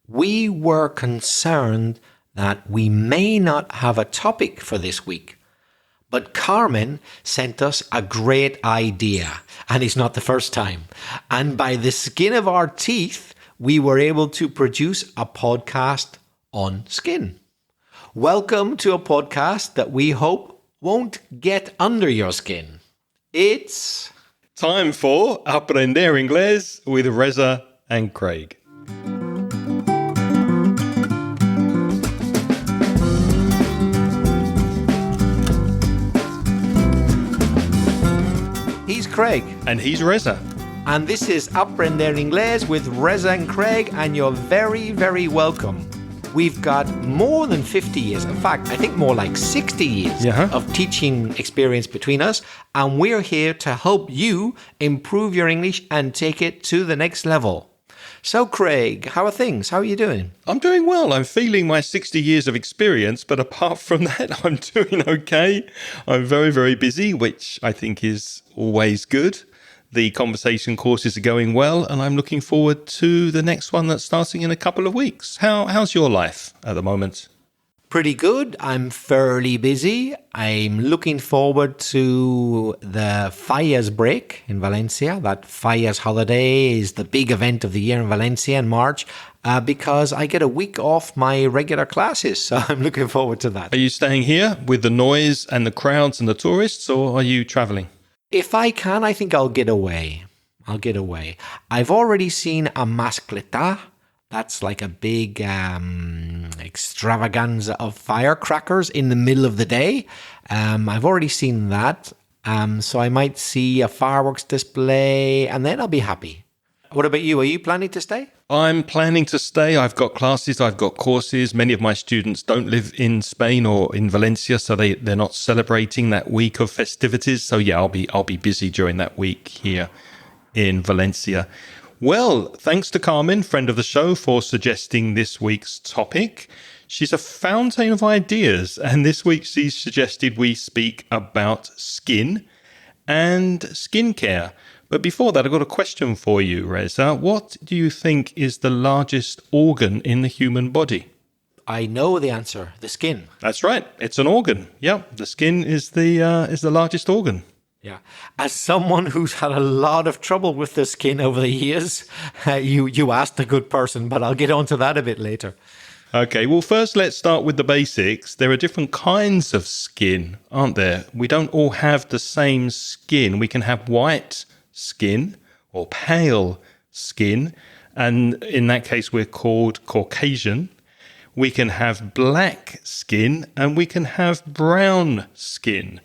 we were concerned that we may not have a topic for this week. But Carmen sent us a great idea, and it's not the first time. And by the skin of our teeth, we were able to produce a podcast on skin. Welcome to a podcast that we hope won't get under your skin. It's time for Aprender Inglés with Reza and Craig. He's Craig. And he's Reza. And this is Aprender Inglés with Reza and Craig, and you're very, very welcome. We've got more than 50 years, in fact, I think more like 60 years of teaching experience between us, and we're here to help you improve your English and take it to the next level. So, Craig, how are things? How are you doing? I'm doing well. I'm feeling my 60 years of experience, but apart from that, I'm doing okay. I'm very, very busy, which I think is always good. The conversation courses are going well, and I'm looking forward to the next one that's starting in a couple of weeks. How's your life at the moment? Pretty good. I'm fairly busy. I'm looking forward to the Fallas break in Valencia. That Fallas holiday is the big event of the year in Valencia in March because I get a week off my regular classes. So I'm looking forward to that. Are you staying here with the noise and the crowds and the tourists, or are you traveling? If I can, I think I'll get away. I've already seen a mascleta. That's like a big extravaganza of firecrackers in the middle of the day. I've already seen that. So I might see a fireworks display and then I'll be happy. What about you? Are you planning to stay? I'm planning to stay. I've got classes, I've got courses. Many of my students don't live in Spain or in Valencia, so they're not celebrating that week of festivities. So yeah, I'll be busy during that week here in Valencia. Well, thanks to Carmen, friend of the show, for suggesting this week's topic. She's a fountain of ideas, and this week she's suggested we speak about skin and skincare. But before that, I've got a question for you, Reza. What do you think is the largest organ in the human body? I know the answer, the skin. That's right. It's an organ. Yeah, the skin is the largest organ. Yeah. As someone who's had a lot of trouble with the skin over the years, you asked a good person, but I'll get onto that a bit later. Okay, well, first let's start with the basics. There are different kinds of skin, aren't there? We don't all have the same skin. We can have white skin or pale skin, and in that case, we're called Caucasian. We can have black skin, and we can have brown skin.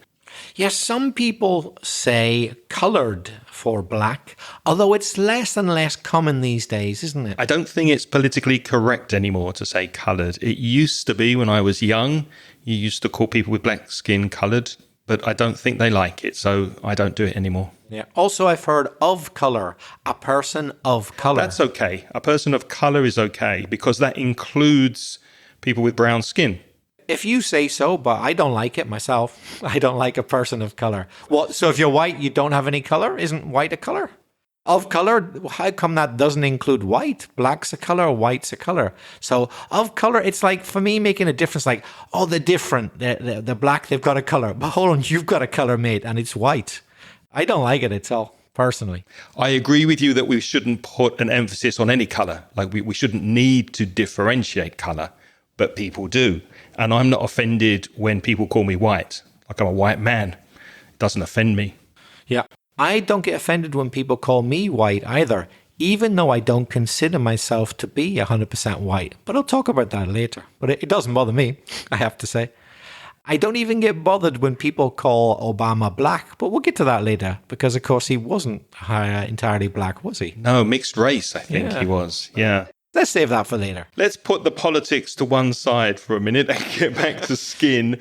Yes, some people say coloured for black, although it's less and less common these days, isn't it? I don't think it's politically correct anymore to say coloured. It used to be when I was young. You used to call people with black skin coloured, but I don't think they like it, so I don't do it anymore. Yeah. Also, I've heard of colour, a person of colour. That's okay. A person of colour is okay because that includes people with brown skin. If you say so, but I don't like it myself. I don't like a person of colour. What? So if you're white, you don't have any colour? Isn't white a colour? Of colour? How come that doesn't include white? Black's a colour, white's a colour. So of colour, it's like, for me, making a difference, like, oh, they're different. The black, they've got a colour. But hold on, you've got a colour, mate, and it's white. I don't like it at all, personally. I agree with you that we shouldn't put an emphasis on any colour. Like we shouldn't need to differentiate colour, but people do. And I'm not offended when people call me white. Like I'm a white man. It doesn't offend me. Yeah. I don't get offended when people call me white either, even though I don't consider myself to be 100% white. But I'll talk about that later. But it doesn't bother me, I have to say. I don't even get bothered when people call Obama black, but we'll get to that later, because of course he wasn't entirely black, was he? No, mixed race, I think he was. Yeah. Let's save that for later. Let's put the politics to one side for a minute and get back to skin.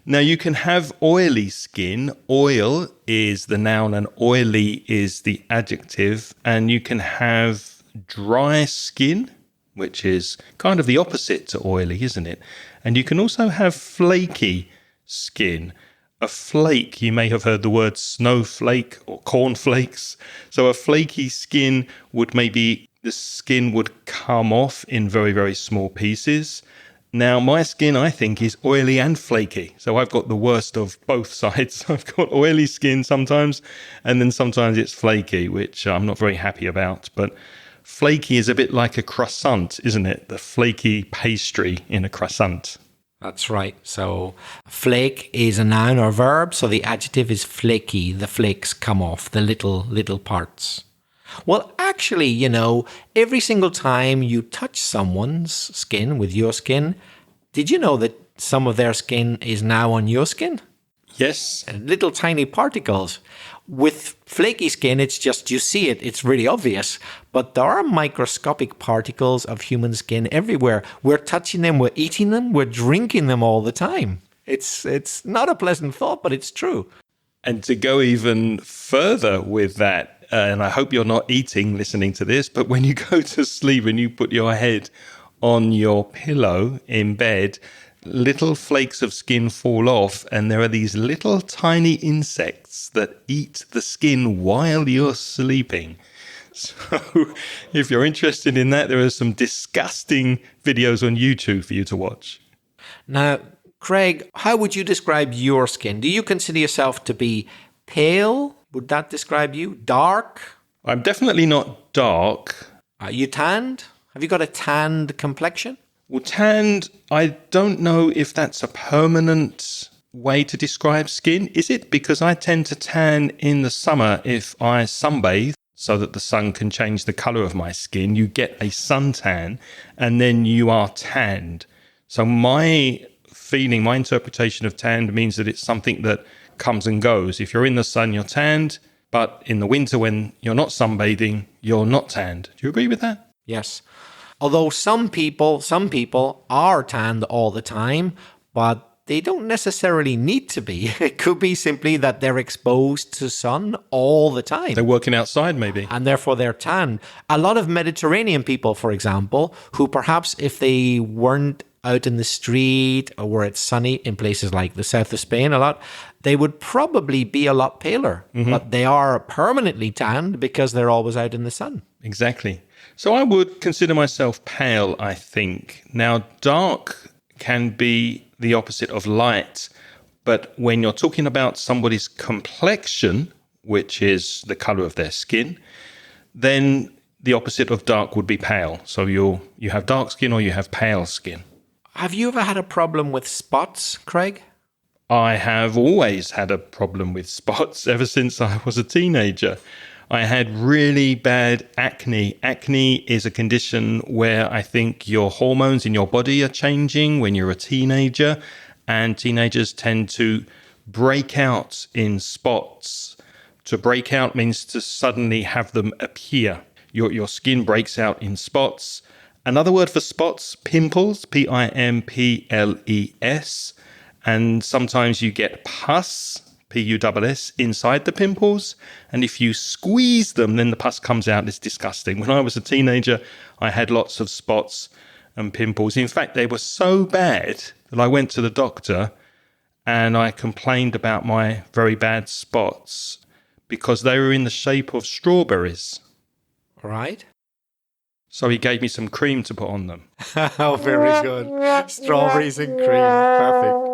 Now, you can have oily skin. Oil is the noun and oily is the adjective. And you can have dry skin, which is kind of the opposite to oily, isn't it? And you can also have flaky skin. A flake, you may have heard the word snowflake or cornflakes. So a flaky skin would maybe the skin would come off in very, very small pieces. Now, my skin, I think, is oily and flaky. So I've got the worst of both sides. I've got oily skin sometimes, and then sometimes it's flaky, which I'm not very happy about. But flaky is a bit like a croissant, isn't it? The flaky pastry in a croissant. That's right. So flake is a noun or verb. So the adjective is flaky. The flakes come off, the little parts. Well, actually, every single time you touch someone's skin with your skin, did you know that some of their skin is now on your skin? Yes. Little tiny particles. With flaky skin, it's just you see it. It's really obvious. But there are microscopic particles of human skin everywhere. We're touching them, we're eating them, we're drinking them all the time. It's not a pleasant thought, but it's true. And to go even further with that, and I hope you're not eating listening to this, but when you go to sleep and you put your head on your pillow in bed, little flakes of skin fall off, and there are these little tiny insects that eat the skin while you're sleeping. So if you're interested in that, there are some disgusting videos on YouTube for you to watch. Now, Craig, how would you describe your skin? Do you consider yourself to be pale? Would that describe you? Dark? I'm definitely not dark. Are you tanned? Have you got a tanned complexion? Well, tanned, I don't know if that's a permanent way to describe skin. Is it? Because I tend to tan in the summer if I sunbathe so that the sun can change the color of my skin. You get a suntan and then you are tanned. So my feeling, my interpretation of tanned means that it's something that comes and goes. If you're in the sun, you're tanned, but in the winter when you're not sunbathing, you're not tanned. Do you agree with that? Yes. Although some people are tanned all the time, but they don't necessarily need to be. It could be simply that they're exposed to sun all the time. They're working outside maybe. And therefore they're tanned. A lot of Mediterranean people, for example, who perhaps if they weren't out in the street or where it's sunny in places like the south of Spain a lot, they would probably be a lot paler. Mm-hmm. But they are permanently tanned because they're always out in the sun. Exactly. So I would consider myself pale, I think. Now, dark can be the opposite of light. But when you're talking about somebody's complexion, which is the color of their skin, then the opposite of dark would be pale. So you have dark skin or you have pale skin. Have you ever had a problem with spots, Craig? I have always had a problem with spots ever since I was a teenager. I had really bad acne. Acne is a condition where I think your hormones in your body are changing when you're a teenager, and teenagers tend to break out in spots. To break out means to suddenly have them appear. Your skin breaks out in spots. Another word for spots, pimples, Pimples. And sometimes you get pus, Puss, inside the pimples. And if you squeeze them, then the pus comes out. It's disgusting. When I was a teenager, I had lots of spots and pimples. In fact, they were so bad that I went to the doctor and I complained about my very bad spots because they were in the shape of strawberries. Right. So he gave me some cream to put on them. Oh, very good. Strawberries and cream. Perfect.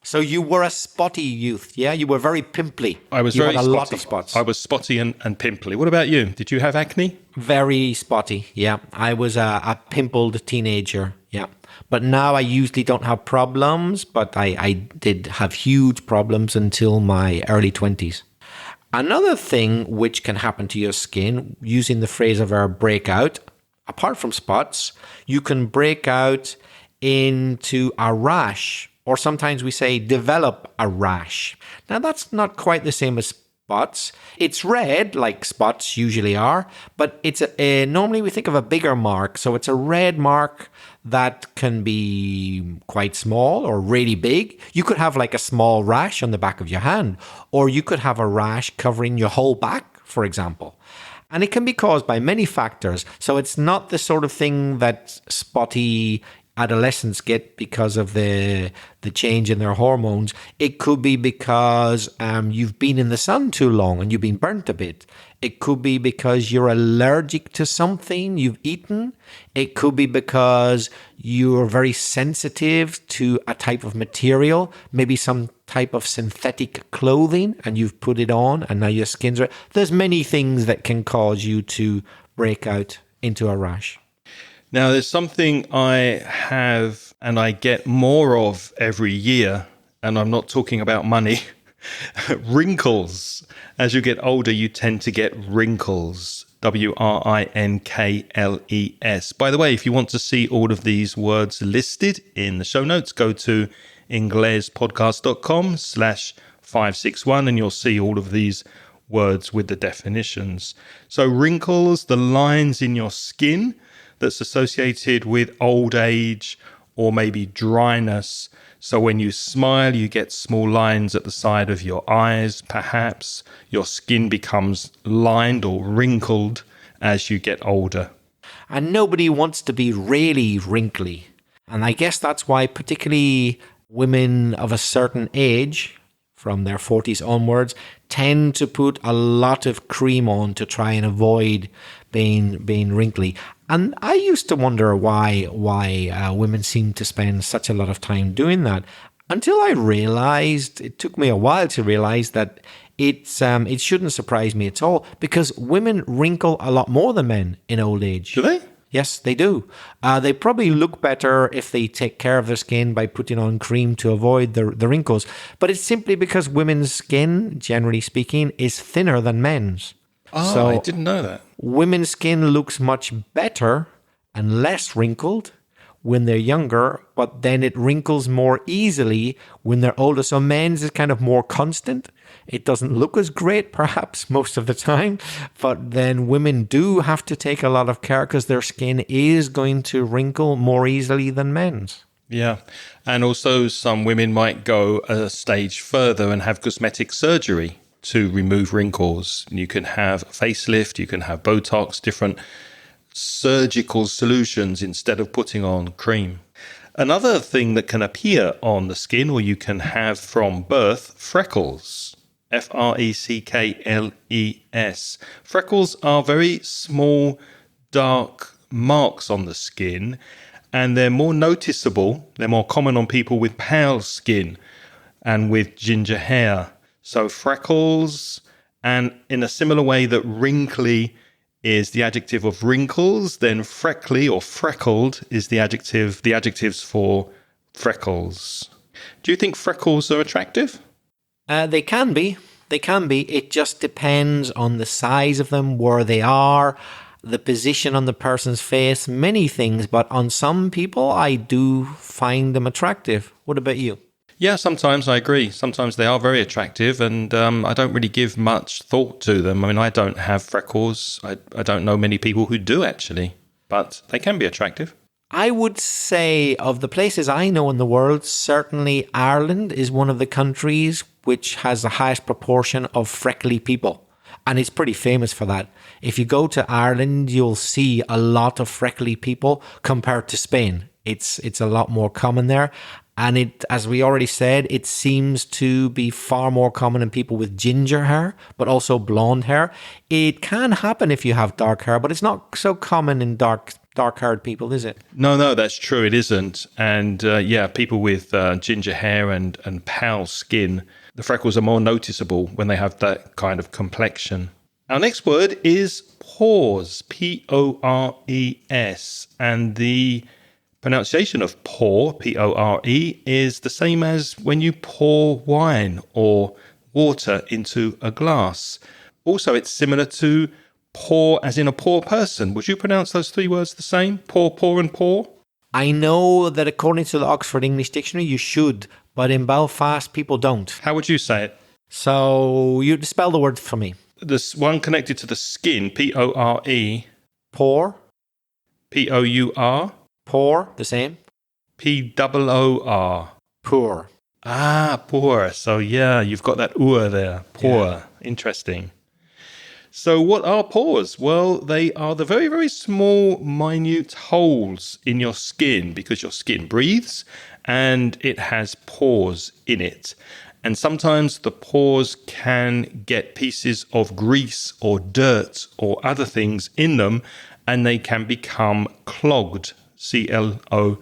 So you were a spotty youth, yeah? You were very pimply. I was you very had a spotty. lot of spots. I was spotty and pimply. What about you? Did you have acne? Very spotty, yeah. I was a pimpled teenager, yeah. But now I usually don't have problems, but I did have huge problems until my early 20s. Another thing which can happen to your skin, using the phrase of our breakout, apart from spots, you can break out into a rash, or sometimes we say develop a rash. Now that's not quite the same as spots. It's red, like spots usually are, but it's normally we think of a bigger mark. So it's a red mark that can be quite small or really big. You could have like a small rash on the back of your hand, or you could have a rash covering your whole back, for example. And it can be caused by many factors. So it's not the sort of thing that's spotty adolescents get because of the change in their hormones. It could be because you've been in the sun too long and you've been burnt a bit. It could be because you're allergic to something you've eaten. It could be because you're very sensitive to a type of material, maybe some type of synthetic clothing, and you've put it on and now your skin's red. There's many things that can cause you to break out into a rash. Now, there's something I have and I get more of every year, and I'm not talking about money. Wrinkles. As you get older, you tend to get wrinkles. Wrinkles. By the way, if you want to see all of these words listed in the show notes, go to inglespodcast.com/561 and you'll see all of these words with the definitions. So wrinkles, the lines in your skin that's associated with old age or maybe dryness. So when you smile, you get small lines at the side of your eyes, perhaps. Your skin becomes lined or wrinkled as you get older. And nobody wants to be really wrinkly. And I guess that's why particularly women of a certain age, from their 40s onwards, tend to put a lot of cream on to try and avoid being wrinkly. And I used to wonder why women seem to spend such a lot of time doing that, until I realized, it took me a while to realize that it shouldn't surprise me at all, because women wrinkle a lot more than men in old age. Do they? Yes, they do. They probably look better if they take care of their skin by putting on cream to avoid the wrinkles. But it's simply because women's skin, generally speaking, is thinner than men's. Oh, so I didn't know that. Women's skin looks much better and less wrinkled when they're younger, but then it wrinkles more easily when they're older. So men's is kind of more constant. It doesn't look as great, perhaps, most of the time, but then women do have to take a lot of care because their skin is going to wrinkle more easily than men's. Yeah. And also some women might go a stage further and have cosmetic surgery to remove wrinkles. You can have a facelift, you can have Botox, different surgical solutions instead of putting on cream. Another thing that can appear on the skin, or you can have from birth, freckles. Freckles. Freckles are very small, dark marks on the skin, and they're more noticeable. They're more common on people with pale skin and with ginger hair. So freckles, and in a similar way that wrinkly is the adjective of wrinkles, then freckly or freckled is the adjectives for freckles. Do you think freckles are attractive? They can be. They can be. It just depends on the size of them, where they are, the position on the person's face, many things. But on some people, I do find them attractive. What about you? Yeah, sometimes I agree. Sometimes they are very attractive, and I don't really give much thought to them. I mean, I don't have freckles. I don't know many people who do, actually, but they can be attractive. I would say of the places I know in the world, certainly Ireland is one of the countries which has the highest proportion of freckly people. And it's pretty famous for that. If you go to Ireland, you'll see a lot of freckly people compared to Spain. It's a lot more common there. And it, as we already said, it seems to be far more common in people with ginger hair, but also blonde hair. It can happen if you have dark hair, but it's not so common in dark-haired people, is it? No, that's true. It isn't. And people with ginger hair and pale skin, the freckles are more noticeable when they have that kind of complexion. Our next word is pores, Pores. And the pronunciation of pour, Pore, is the same as when you pour wine or water into a glass. Also, it's similar to poor as in a poor person. Would you pronounce those three words the same? Poor, and poor? I know that according to the Oxford English Dictionary, you should, but in Belfast, people don't. How would you say it? So you spell the word for me. This one connected to the skin, Pore. Pour. Pour. Pour, the same. Poor. Poor. Ah, poor. So yeah, you've got that ur there. Poor. Yeah. Interesting. So what are pores? Well, they are the very, very small, minute holes in your skin because your skin breathes and it has pores in it. And sometimes the pores can get pieces of grease or dirt or other things in them, and they can become clogged, clogged,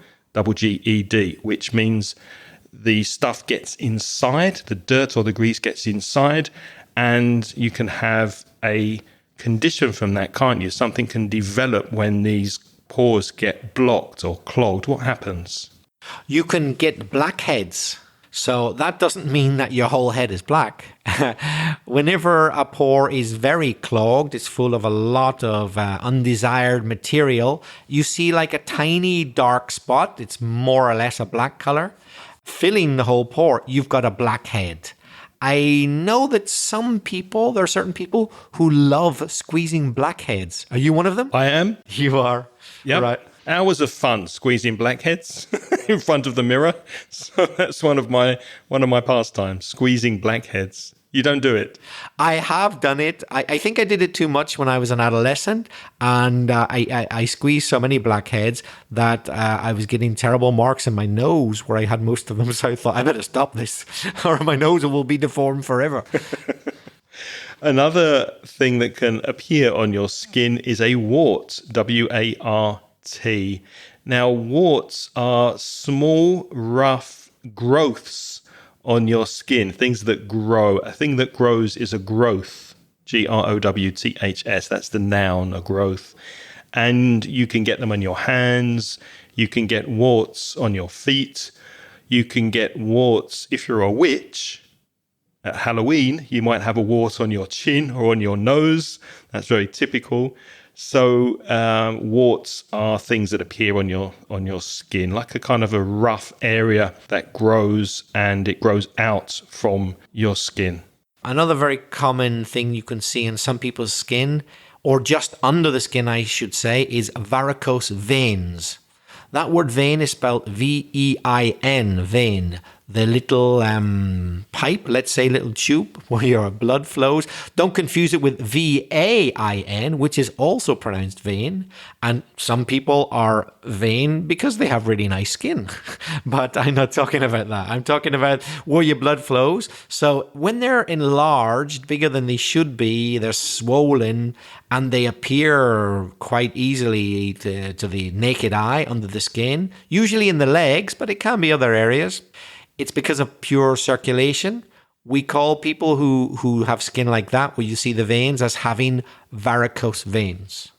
which means the stuff gets inside, the dirt or the grease gets inside, and you can have a condition from that, can't you? Something can develop when these pores get blocked or clogged. What happens? You can get blackheads. So that doesn't mean that your whole head is black. Whenever a pore is very clogged, it's full of a lot of undesired material, you see like a tiny dark spot. It's more or less a black color. Filling the whole pore, you've got a blackhead. I know that there are certain people who love squeezing blackheads. Are you one of them? I am. You are. Yeah. Right. Hours of fun squeezing blackheads in front of the mirror. So that's one of my pastimes, squeezing blackheads. You don't do it. I have done it. I think I did it too much when I was an adolescent, and I squeezed so many blackheads that I was getting terrible marks in my nose where I had most of them. So I thought, I better stop this or my nose will be deformed forever. Another thing that can appear on your skin is a wart, W-A-R-T. Now, warts are small, rough growths on your skin, things that grow. A thing that grows is a growth, Growths. That's the noun, a growth. And you can get them on your hands. You can get warts on your feet. You can get warts if you're a witch. At Halloween, you might have a wart on your chin or on your nose. That's very typical. So warts are things that appear on your skin, like a kind of a rough area that grows, and it grows out from your skin. Another very common thing you can see in some people's skin, or just under the skin, I should say, is varicose veins. That word vein is spelled V-E-I-N, vein. The little pipe, let's say little tube where your blood flows. Don't confuse it with V-A-I-N, which is also pronounced vein. And some people are vain because they have really nice skin. But I'm not talking about that. I'm talking about where your blood flows. So when they're enlarged, bigger than they should be, they're swollen, and they appear quite easily to the naked eye under the skin, usually in the legs, but it can be other areas. It's because of pure circulation. We call people who have skin like that, where you see the veins, as having varicose veins.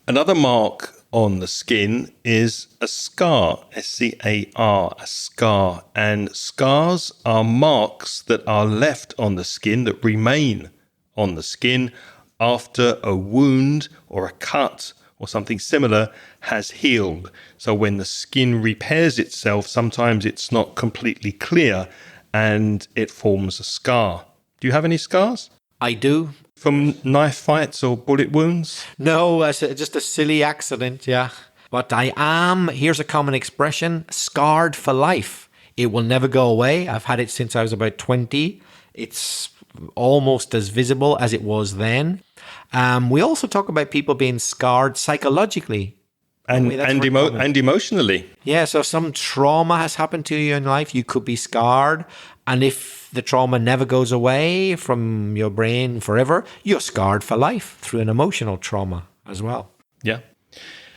Another mark on the skin is a scar, S-C-A-R, a scar. And scars are marks that are left on the skin, that remain on the skin after a wound or a cut or something similar has healed. So when the skin repairs itself, sometimes it's not completely clear and it forms a scar. Do you have any scars? I do. From knife fights or bullet wounds? No, just a silly accident, yeah. But I am, here's a common expression, scarred for life. It will never go away. I've had it since I was about 20. It's almost as visible as it was then. We also talk about people being scarred psychologically. And emotionally. Yeah, so if some trauma has happened to you in life, you could be scarred. And if the trauma never goes away from your brain forever, you're scarred for life through an emotional trauma as well. Yeah.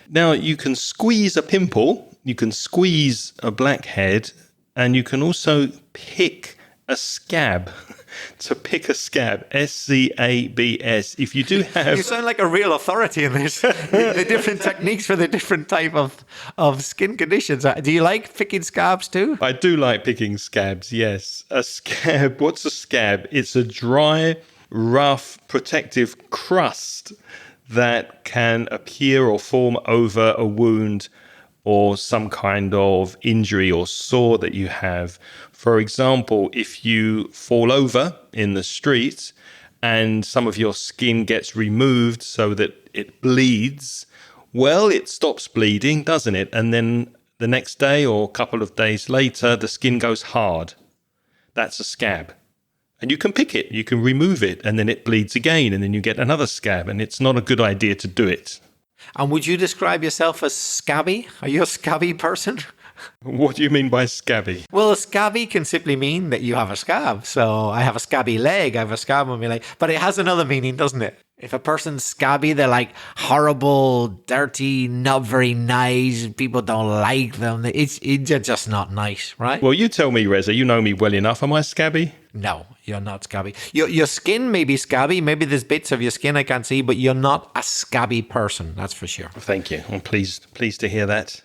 Now, you can squeeze a pimple, you can squeeze a blackhead, and you can also pick a scab. To pick a scab, S-C-A-B-S. If you do have... You sound like a real authority in this. The different techniques for the different type of skin conditions. Do you like picking scabs too? I do like picking scabs, yes. A scab, what's a scab? It's a dry, rough, protective crust that can appear or form over a wound or some kind of injury or sore that you have. For example, if you fall over in the street and some of your skin gets removed so that it bleeds, well, it stops bleeding, doesn't it? And then the next day or a couple of days later, the skin goes hard. That's a scab. And you can pick it, you can remove it, and then it bleeds again, and then you get another scab, and it's not a good idea to do it. And would you describe yourself as scabby? Are you a scabby person? What do you mean by scabby? Well, a scabby can simply mean that you have a scab. So I have a scabby leg, I have a scab on my leg. But it has another meaning, doesn't it? If a person's scabby, they're like horrible, dirty, not very nice. People don't like them. It's just not nice, right? Well, you tell me, Reza. You know me well enough. Am I scabby? No, you're not scabby. Your skin may be scabby. Maybe there's bits of your skin I can't see, but you're not a scabby person. That's for sure. Thank you. I'm pleased to hear that.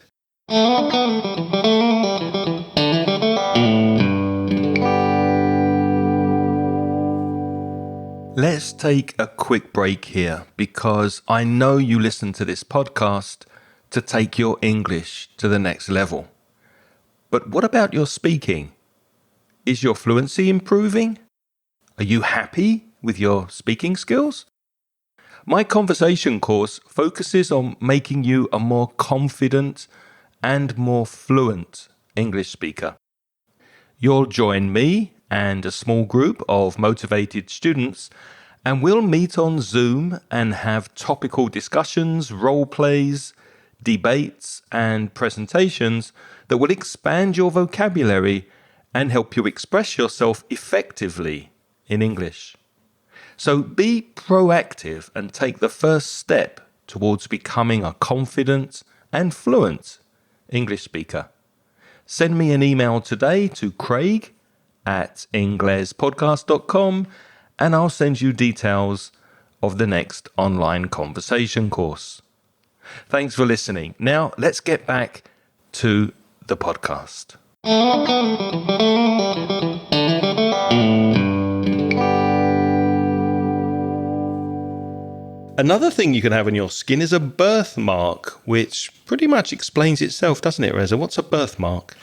Let's take a quick break here because I know you listen to this podcast to take your English to the next level. But what about your speaking? Is your fluency improving? Are you happy with your speaking skills? My conversation course focuses on making you a more confident and more fluent English speaker. You'll join me and a small group of motivated students, and we'll meet on Zoom and have topical discussions, role plays, debates, and presentations that will expand your vocabulary and help you express yourself effectively in English. So be proactive and take the first step towards becoming a confident and fluent English speaker. Send me an email today to craig@inglespodcast.com and I'll send you details of the next online conversation course. Thanks for listening. Now let's get back to the podcast. Another thing you can have on your skin is a birthmark, which pretty much explains itself, doesn't it, Reza? What's a birthmark?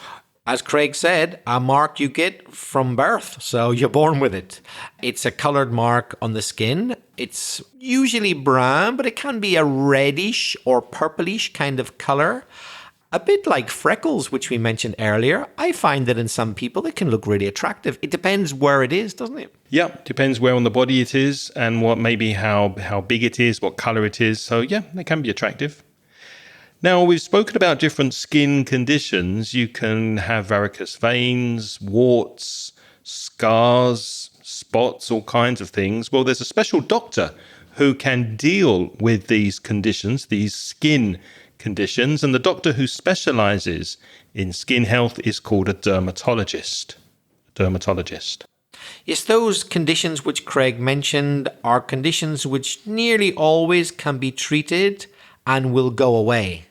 As Craig said, a mark you get from birth, so you're born with it. It's a coloured mark on the skin. It's usually brown, but it can be a reddish or purplish kind of colour. A bit like freckles, which we mentioned earlier. I find that in some people it can look really attractive. It depends where it is, doesn't it? Yeah, depends where on the body it is and what maybe how big it is, what colour it is. So yeah, they can be attractive. Now, we've spoken about different skin conditions. You can have varicose veins, warts, scars, spots, all kinds of things. Well, there's a special doctor who can deal with these conditions, these skin conditions, and the doctor who specializes in skin health is called a dermatologist. Yes, those conditions which Craig mentioned are conditions which nearly always can be treated and will go away.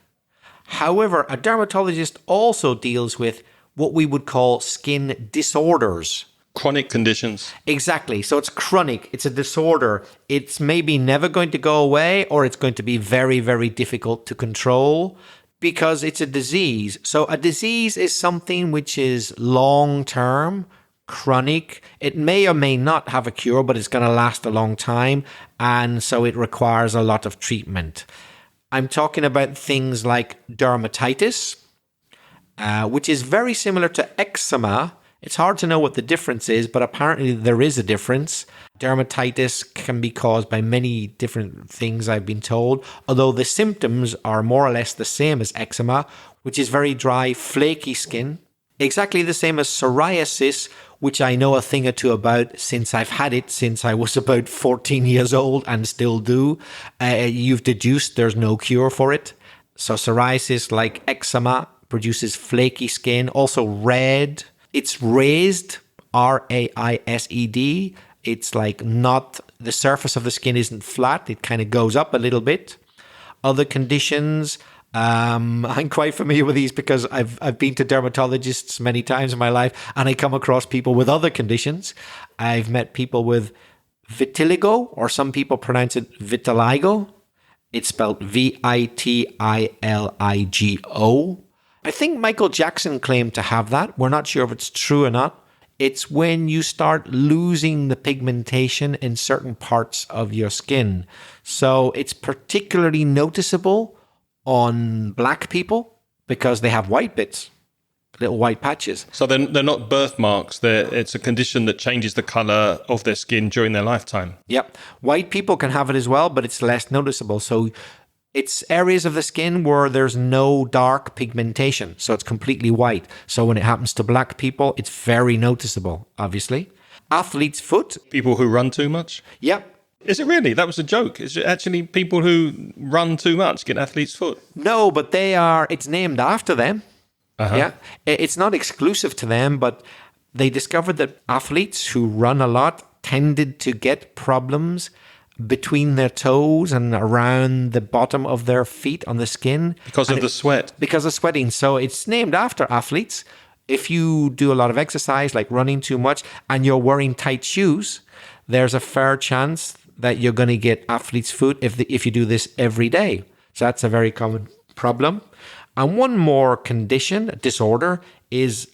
However, a dermatologist also deals with what we would call skin disorders. Chronic conditions. Exactly. So it's chronic. It's a disorder. It's maybe never going to go away, or it's going to be very, very difficult to control because it's a disease. So a disease is something which is long-term, chronic. It may or may not have a cure, but it's going to last a long time. And so it requires a lot of treatment. I'm talking about things like dermatitis, which is very similar to eczema. It's hard to know what the difference is, but apparently there is a difference. Dermatitis can be caused by many different things, I've been told, although the symptoms are more or less the same as eczema, which is very dry, flaky skin. Exactly the same as psoriasis, which I know a thing or two about since I've had it since I was about 14 years old and still do. You've deduced there's no cure for it. So psoriasis, like eczema, produces flaky skin, also red. It's raised, R-A-I-S-E-D. It's like not, the surface of the skin isn't flat. It kind of goes up a little bit. Other conditions, I'm quite familiar with these because I've been to dermatologists many times in my life and I come across people with other conditions. I've met people with vitiligo, or some people pronounce it vitiligo. It's spelled V-I-T-I-L-I-G-O. I think Michael Jackson claimed to have that. We're not sure if it's true or not. It's when you start losing the pigmentation in certain parts of your skin. So it's particularly noticeable on black people because they have white bits. little white patches. So they're not birthmarks. It's a condition that changes the color of their skin during their lifetime. Yep. White people can have it as well, but it's less noticeable. So it's areas of the skin where there's no dark pigmentation. So it's completely white. So when it happens to black people, it's very noticeable, obviously. Athlete's foot. People who run too much? Yep. Is it really? That was a joke. Is it actually people who run too much get athlete's foot? No, but it's named after them. Yeah. It's not exclusive to them, but they discovered that athletes who run a lot tended to get problems between their toes and around the bottom of their feet on the skin. Because of the sweat. Because of sweating. So it's named after athletes. If you do a lot of exercise, like running too much, and you're wearing tight shoes, there's a fair chance that you're going to get athlete's foot if you do this every day. So that's a very common problem. And one more condition, disorder, is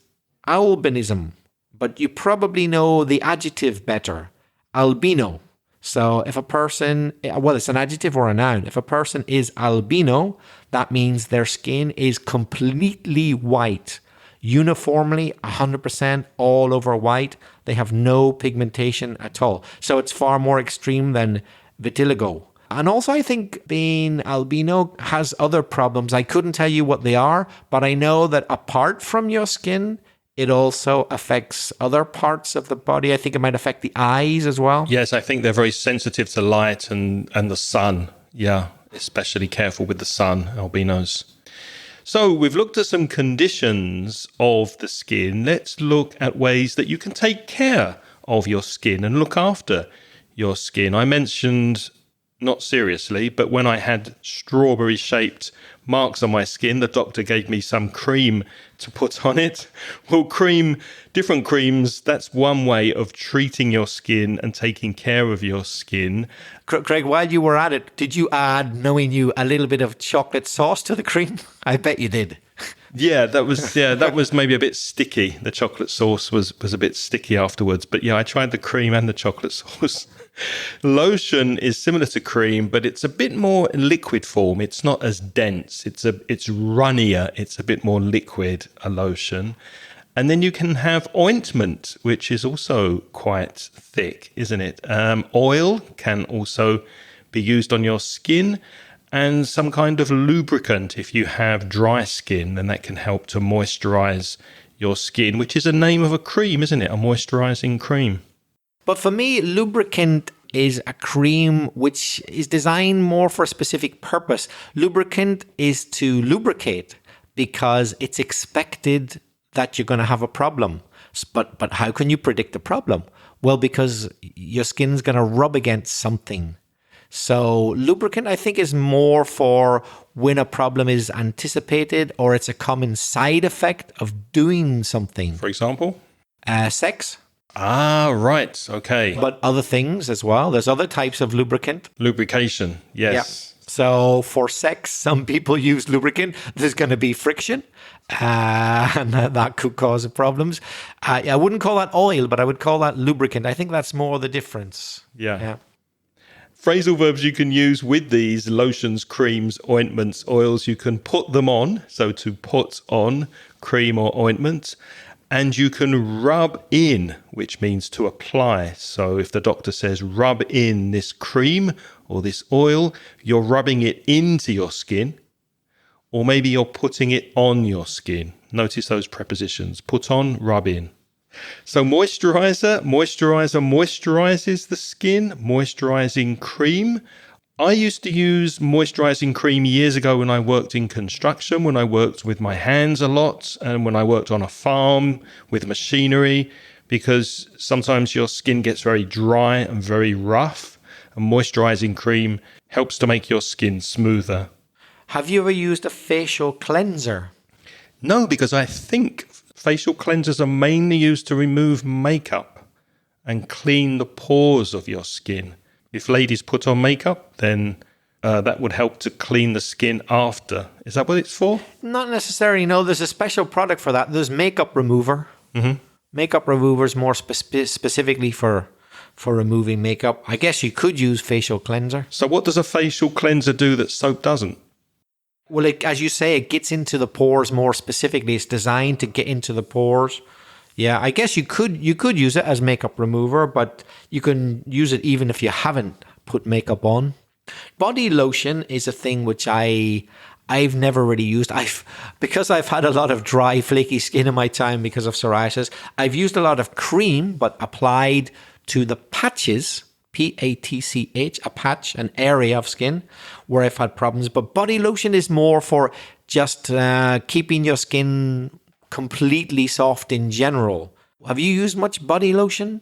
albinism. But you probably know the adjective better, albino. So if a person, well, it's an adjective or a noun. If a person is albino, that means their skin is completely white, uniformly 100% all over white. They have no pigmentation at all. So it's far more extreme than vitiligo. And also, I think being albino has other problems. I couldn't tell you what they are, but I know that apart from your skin, it also affects other parts of the body. I think it might affect the eyes as well. Yes, I think they're very sensitive to light and the sun. Yeah, especially careful with the sun, albinos. So we've looked at some conditions of the skin. Let's look at ways that you can take care of your skin and look after your skin. I mentioned, not seriously, but when I had strawberry-shaped marks on my skin, the doctor gave me some cream to put on it. Well, different creams, that's one way of treating your skin and taking care of your skin. Craig, while you were at it, did you add, knowing you, a little bit of chocolate sauce to the cream? I bet you did. Yeah, that was maybe a bit sticky. The chocolate sauce was a bit sticky afterwards. But yeah, I tried the cream and the chocolate sauce. Lotion is similar to cream, but it's a bit more liquid form. It's not as dense. It's runnier. It's a bit more liquid, a lotion. And then you can have ointment, which is also quite thick, isn't it? Oil can also be used on your skin, and some kind of lubricant if you have dry skin, then that can help to moisturize your skin, which is a name of a cream, isn't it? A moisturizing cream. But for me, lubricant is a cream which is designed more for a specific purpose. Lubricant is to lubricate because it's expected that you're going to have a problem. But how can you predict the problem? Well, because your skin's going to rub against something. So lubricant, I think, is more for when a problem is anticipated or it's a common side effect of doing something. For example? Sex. Ah, right. Okay. But other things as well. There's other types of lubricant. Lubrication. Yes. Yeah. So for sex, some people use lubricant. There's going to be friction. And that could cause problems. I wouldn't call that oil, but I would call that lubricant. I think that's more the difference. Yeah. Phrasal verbs you can use with these lotions, creams, ointments, oils. You can put them on. So to put on cream or ointment. And you can rub in, which means to apply. So if the doctor says rub in this cream or this oil, you're rubbing it into your skin. Or maybe you're putting it on your skin. Notice those prepositions. Put on, rub in. So moisturizer moisturizes the skin. Moisturizing cream. I used to use moisturizing cream years ago when I worked in construction, when I worked with my hands a lot, and when I worked on a farm with machinery, because sometimes your skin gets very dry and very rough, and moisturizing cream helps to make your skin smoother. Have you ever used a facial cleanser? No, because I think facial cleansers are mainly used to remove makeup and clean the pores of your skin. If ladies put on makeup, then that would help to clean the skin after. Is that what it's for? Not necessarily. No, there's a special product for that. There's makeup remover. Mm-hmm. Makeup remover is more specifically for removing makeup. I guess you could use facial cleanser. So what does a facial cleanser do that soap doesn't? Well, as you say, it gets into the pores more specifically. It's designed to get into the pores. Yeah, I guess you could use it as makeup remover, but you can use it even if you haven't put makeup on. Body lotion is a thing which I've never really used. Because I've had a lot of dry, flaky skin in my time because of psoriasis. I've used a lot of cream, but applied to the patches, PATCH, a patch, an area of skin where I've had problems. But body lotion is more for just keeping your skin completely soft in general. Have you used much body lotion?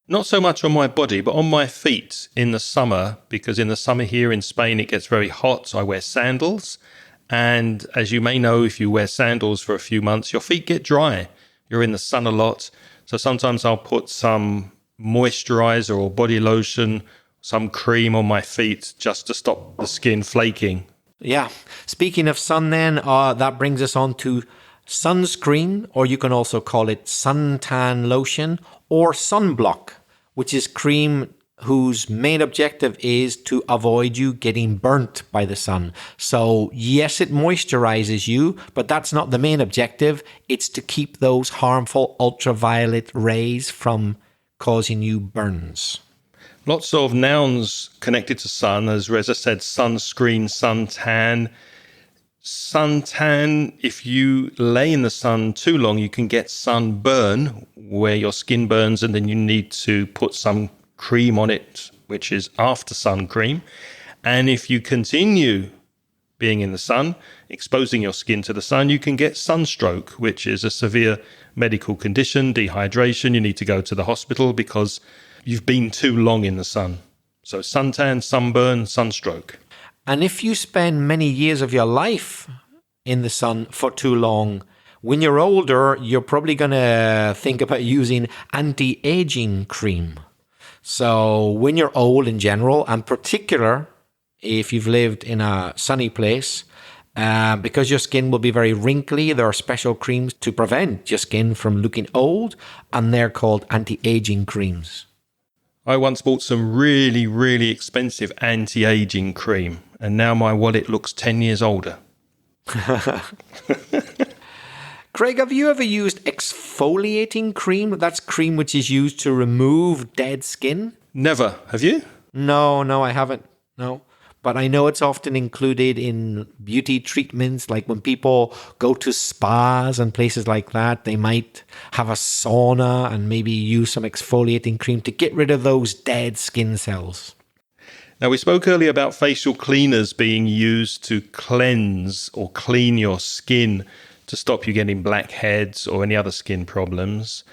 Not so much on my body, but on my feet in the summer, because in the summer here in Spain, it gets very hot. So I wear sandals. And as you may know, if you wear sandals for a few months, your feet get dry. You're in the sun a lot. So sometimes I'll put some moisturizer or body lotion, some cream on my feet just to stop the skin flaking. Yeah. Speaking of sun then, that brings us on to sunscreen, or you can also call it suntan lotion or sunblock, which is cream whose main objective is to avoid you getting burnt by the sun. So yes, it moisturizes you, but that's not the main objective. It's to keep those harmful ultraviolet rays from causing you burns. Lots of nouns connected to sun, as Reza said, sunscreen, suntan. Suntan, if you lay in the sun too long, you can get sunburn, where your skin burns and then you need to put some cream on it, which is after sun cream. And if you continue being in the sun, exposing your skin to the sun, you can get sunstroke, which is a severe medical condition, dehydration. You need to go to the hospital because you've been too long in the sun. So suntan, sunburn, sunstroke. And if you spend many years of your life in the sun for too long, when you're older, you're probably going to think about using anti-aging cream. So when you're old in general, and particular if you've lived in a sunny place, because your skin will be very wrinkly, there are special creams to prevent your skin from looking old, and they're called anti-aging creams. I once bought some really, really expensive anti-aging cream, and now my wallet looks 10 years older. Craig, have you ever used exfoliating cream? That's cream which is used to remove dead skin. Never. Have you? No, I haven't. No. But I know it's often included in beauty treatments, like when people go to spas and places like that, they might have a sauna and maybe use some exfoliating cream to get rid of those dead skin cells. Now, we spoke earlier about facial cleaners being used to cleanse or clean your skin to stop you getting blackheads or any other skin problems.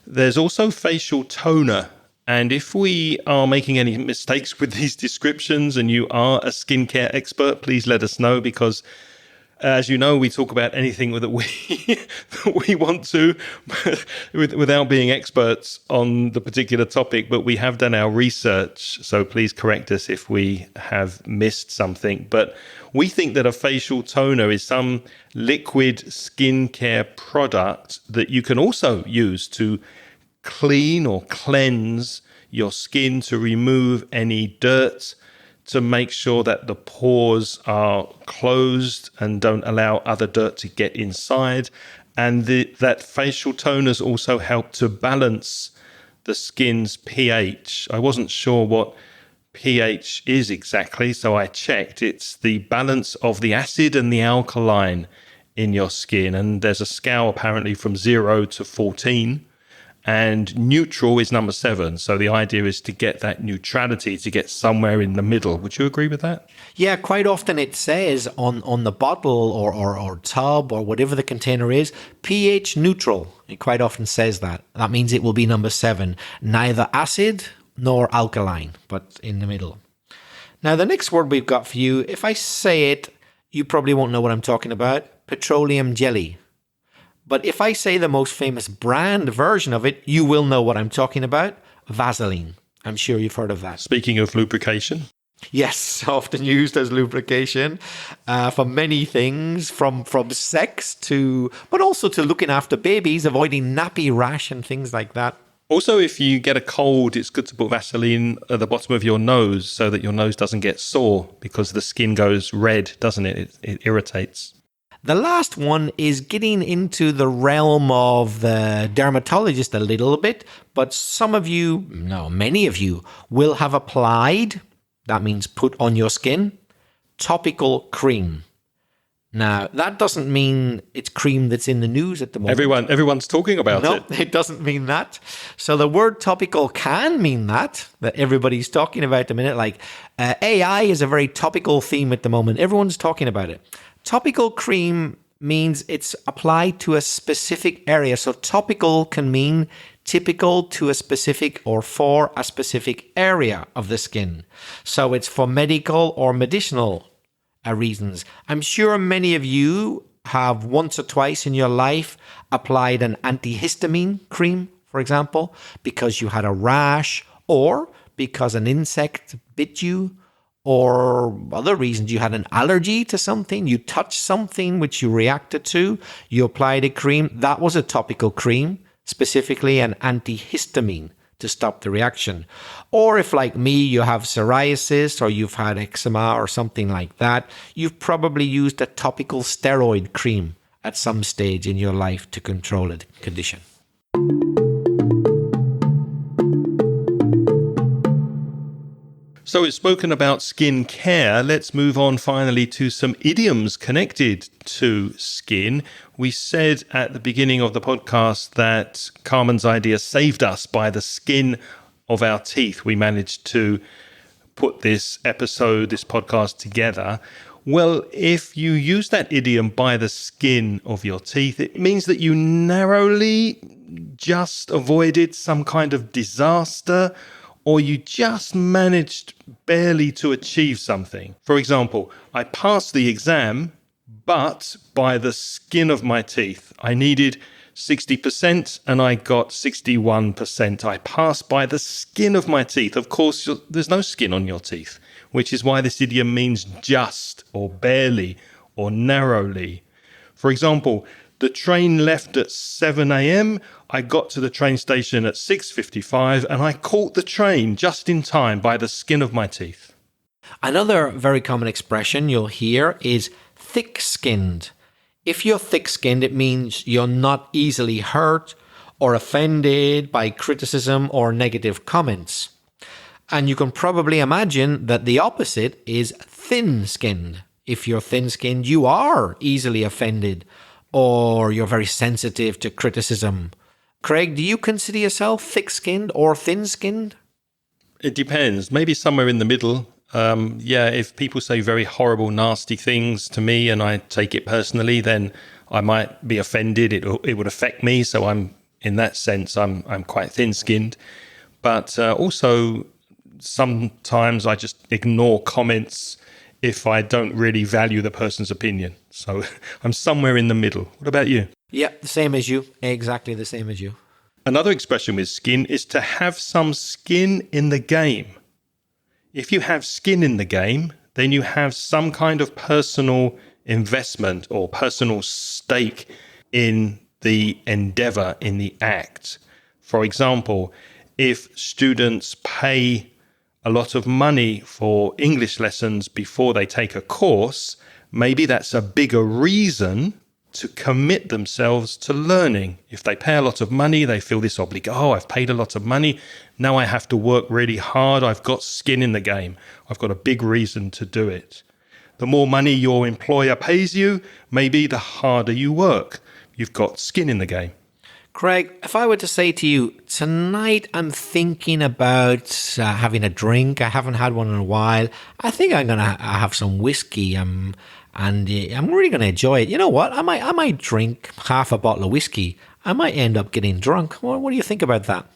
There's also facial toner. And if we are making any mistakes with these descriptions and you are a skincare expert, please let us know, because as you know, we talk about anything that we want to without being experts on the particular topic, but we have done our research. So please correct us if we have missed something. But we think that a facial toner is some liquid skincare product that you can also use to clean or cleanse your skin, to remove any dirt, to make sure that the pores are closed and don't allow other dirt to get inside. And that facial toners also help to balance the skin's pH. I wasn't sure what pH is exactly, so I checked. It's the balance of the acid and the alkaline in your skin. And there's a scale apparently from 0 to 14. And neutral is number 7. So the idea is to get that neutrality, to get somewhere in the middle. Would you agree with that? Yeah, quite often it says on the bottle or tub or whatever the container is, pH neutral. It quite often says that. That means it will be number 7. Neither acid nor alkaline, but in the middle. Now, the next word we've got for you, if I say it, you probably won't know what I'm talking about. Petroleum jelly. But if I say the most famous brand version of it, you will know what I'm talking about. Vaseline. I'm sure you've heard of that. Speaking of lubrication. Yes, often used as lubrication for many things, from sex to, but also to looking after babies, avoiding nappy rash and things like that. Also, if you get a cold, it's good to put Vaseline at the bottom of your nose so that your nose doesn't get sore because the skin goes red, doesn't it? It irritates. The last one is getting into the realm of the dermatologist a little bit, but some of you, no, many of you will have applied, that means put on your skin, topical cream. Now, that doesn't mean it's cream that's in the news at the moment. Everyone's talking about it. No, it doesn't mean that. So the word topical can mean that everybody's talking about at the minute. Like AI is a very topical theme at the moment. Everyone's talking about it. Topical cream means it's applied to a specific area. So topical can mean typical to a specific or for a specific area of the skin. So it's for medical or medicinal reasons. I'm sure many of you have once or twice in your life applied an antihistamine cream, for example, because you had a rash or because an insect bit you, or other reasons. You had an allergy to something, you touched something which you reacted to, you applied a cream. That was a topical cream, specifically an antihistamine to stop the reaction. Or if, like me, you have psoriasis or you've had eczema or something like that, you've probably used a topical steroid cream at some stage in your life to control a condition. So we've spoken about skin care. Let's move on finally to some idioms connected to skin. We said at the beginning of the podcast that Carmen's idea saved us by the skin of our teeth. We managed to put this podcast together. Well, if you use that idiom by the skin of your teeth, it means that you narrowly just avoided some kind of disaster, or you just managed barely to achieve something. For example, I passed the exam, but by the skin of my teeth. I needed 60% and I got 61%. I passed by the skin of my teeth. Of course, there's no skin on your teeth, which is why this idiom means just or barely or narrowly. For example, the train left at 7 a.m. I got to the train station at 6:55 and I caught the train just in time by the skin of my teeth. Another very common expression you'll hear is thick-skinned. If you're thick-skinned, it means you're not easily hurt or offended by criticism or negative comments. And you can probably imagine that the opposite is thin-skinned. If you're thin-skinned, you are easily offended or you're very sensitive to criticism. Craig, do you consider yourself thick-skinned or thin-skinned? It depends. Maybe somewhere in the middle. If people say very horrible, nasty things to me and I take it personally, then I might be offended. It would affect me. So in that sense, I'm quite thin-skinned. But also sometimes I just ignore comments if I don't really value the person's opinion. So I'm somewhere in the middle. What about you? Yeah, the same as you. Exactly the same as you. Another expression with skin is to have some skin in the game. If you have skin in the game, then you have some kind of personal investment or personal stake in the endeavor, in the act. For example, if students pay a lot of money for English lessons before they take a course, maybe that's a bigger reason to commit themselves to learning. If they pay a lot of money, they feel this obligation. Oh, I've paid a lot of money. Now I have to work really hard. I've got skin in the game. I've got a big reason to do it. The more money your employer pays you, maybe the harder you work. You've got skin in the game. Craig, if I were to say to you, tonight I'm thinking about having a drink. I haven't had one in a while. I think I'm going to have some whiskey and I'm really going to enjoy it. You know what? I might drink half a bottle of whiskey. I might end up getting drunk. What do you think about that?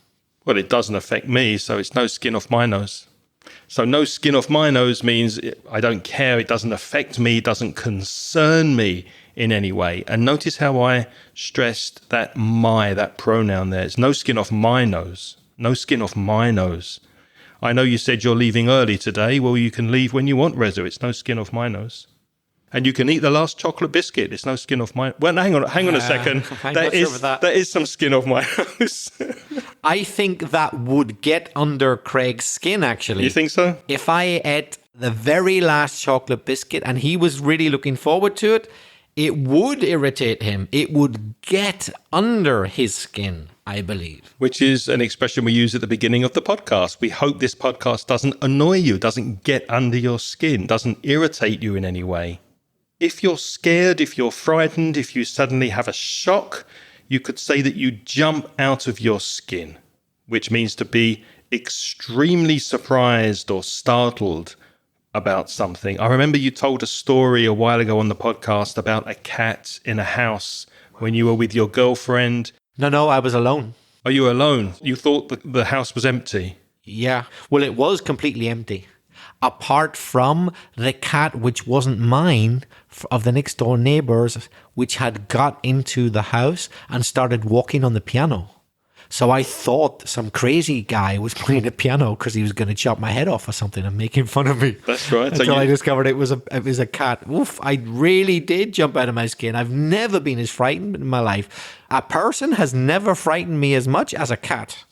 Well, it doesn't affect me, so it's no skin off my nose. So no skin off my nose means I don't care. It doesn't affect me. It doesn't concern me in any way. And notice how I stressed that pronoun there. It's no skin off my nose. No skin off my nose. I know you said you're leaving early today. Well, you can leave when you want, Reza. It's no skin off my nose. And you can eat the last chocolate biscuit. It's no skin off my... Well, hang on a second. I'm not sure about that. There is some skin off my nose. I think that would get under Craig's skin, actually. You think so? If I ate the very last chocolate biscuit and he was really looking forward to it, it would irritate him. It would get under his skin, I believe. Which is an expression we use at the beginning of the podcast. We hope this podcast doesn't annoy you, doesn't get under your skin, doesn't irritate you in any way. If you're scared, if you're frightened, if you suddenly have a shock, you could say that you jump out of your skin, which means to be extremely surprised or startled about something. I remember you told a story a while ago on the podcast about a cat in a house when you were with your girlfriend. No, I was alone. Are you alone? You thought the house was empty? Yeah. Well, it was completely empty. Apart from the cat, which wasn't mine, of the next door neighbors, which had got into the house and started walking on the piano. So I thought some crazy guy was playing the piano because he was going to chop my head off or something and making fun of me. That's right. Until I discovered it was a cat. Oof, I really did jump out of my skin. I've never been as frightened in my life. A person has never frightened me as much as a cat.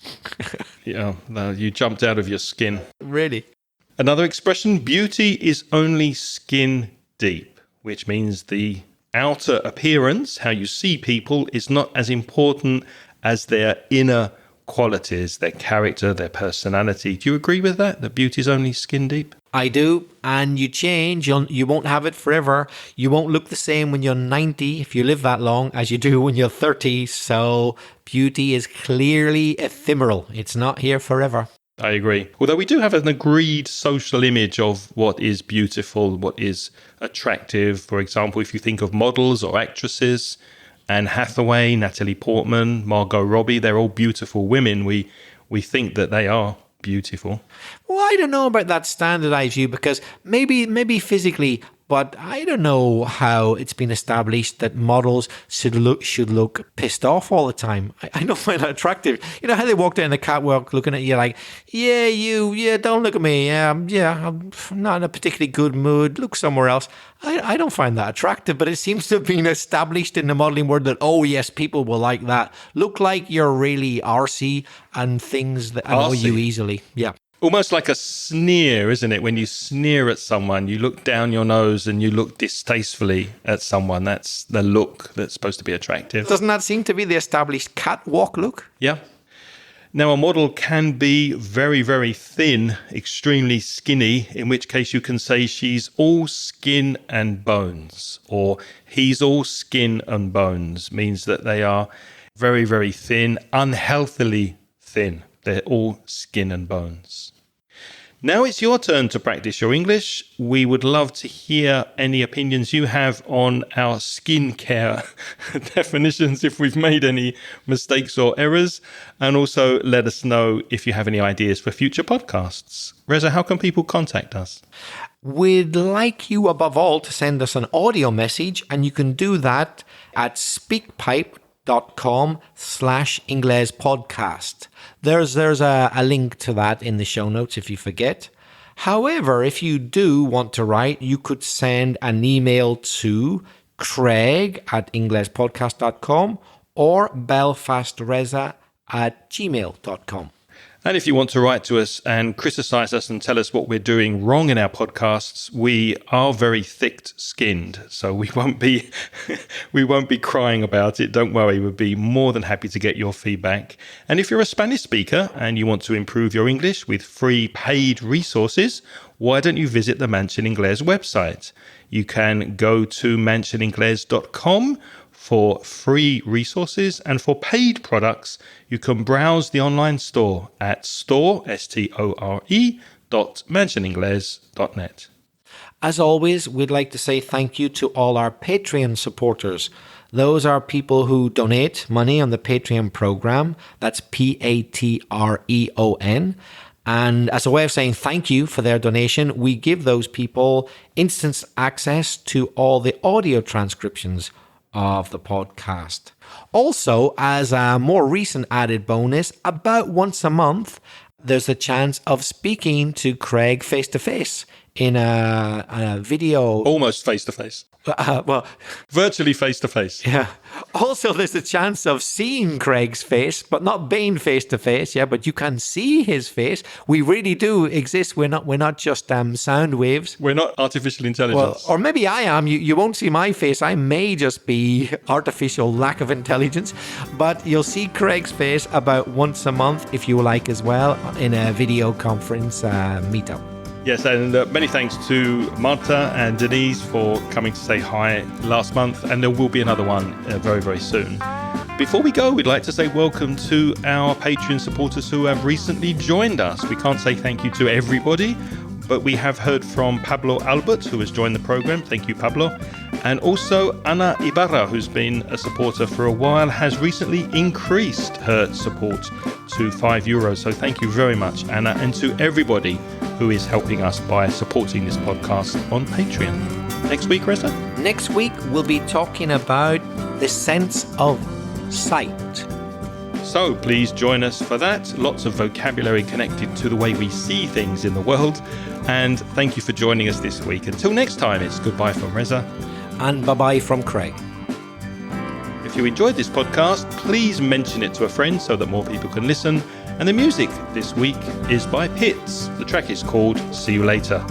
Yeah, no, you jumped out of your skin. Really? Another expression, beauty is only skin deep, which means the outer appearance, how you see people, is not as important as their inner qualities, their character, their personality. Do you agree with that? That beauty is only skin deep? I do. And you change. You won't have it forever. You won't look the same when you're 90, if you live that long, as you do when you're 30. So beauty is clearly ephemeral. It's not here forever. I agree. Although we do have an agreed social image of what is beautiful, what is attractive. For example, if you think of models or actresses, Anne Hathaway, Natalie Portman, Margot Robbie, they're all beautiful women. We think that they are beautiful. Well, I don't know about that standardized view because maybe physically, but I don't know how it's been established that models should look pissed off all the time. I don't find that attractive. You know how they walk down the catwalk looking at you like, don't look at me. I'm not in a particularly good mood. Look somewhere else. I don't find that attractive, but it seems to have been established in the modeling world that, oh yes, people will like that. Look like you're really arsey and things that annoy you easily. Yeah. Almost like a sneer, isn't it? When you sneer at someone, you look down your nose and you look distastefully at someone. That's the look that's supposed to be attractive. Doesn't that seem to be the established catwalk look? Yeah. Now, a model can be very, very thin, extremely skinny, in which case you can say she's all skin and bones, or he's all skin and bones, means that they are very, very thin, unhealthily thin. They're all skin and bones. Now it's your turn to practice your English. We would love to hear any opinions you have on our skincare definitions, if we've made any mistakes or errors, and also let us know if you have any ideas for future podcasts. Reza, how can people contact us? We'd like you above all to send us an audio message, and you can do that at speakpipe.com/Ingles podcast. There's a link to that in the show notes if you forget. However, if you do want to write, you could send an email to craig@inglespodcast.com or belfastreza@gmail.com. And if you want to write to us and criticize us and tell us what we're doing wrong in our podcasts, we are very thick-skinned, so we won't be crying about it. Don't worry, we'll be more than happy to get your feedback. And if you're a Spanish speaker and you want to improve your English with free paid resources, why don't you visit the Mansion Ingles website? You can go to mansioningles.com for free resources, and for paid products, you can browse the online store at store.mansioningles.net. As always, we'd like to say thank you to all our Patreon supporters. Those are people who donate money on the Patreon program. That's Patreon. And as a way of saying thank you for their donation, we give those people instant access to all the audio transcriptions of the podcast. Also, as a more recent added bonus, about once a month, there's a chance of speaking to Craig face-to-face in a video. Almost face to face. Well, Virtually face to face. yeah. Also, there's a chance of seeing Craig's face, but not being face to face. Yeah, but you can see his face. We really do exist. We're not just sound waves. We're not artificial Well, intelligence. or maybe I am. You won't see my face. I may just be artificial lack of intelligence. But you'll see Craig's face about once a month, if you like, as well, in a video conference meetup. Yes, and many thanks to Marta and Denise for coming to say hi last month, and there will be another one very, very soon. Before we go, we'd like to say welcome to our Patreon supporters who have recently joined us. We can't say thank you to everybody, but we have heard from Pablo Albert, who has joined the program. Thank you, Pablo. And also Ana Ibarra, who's been a supporter for a while, has recently increased her support to €5. So thank you very much, Anna, and to everybody who is helping us by supporting this podcast on Patreon. Next week, Reza? Next week, we'll be talking about the sense of sight. So please join us for that. Lots of vocabulary connected to the way we see things in the world. And thank you for joining us this week. Until next time, it's goodbye from Reza. And bye-bye from Craig. If you enjoyed this podcast, please mention it to a friend so that more people can listen. And the music this week is by Pitts. The track is called See You Later.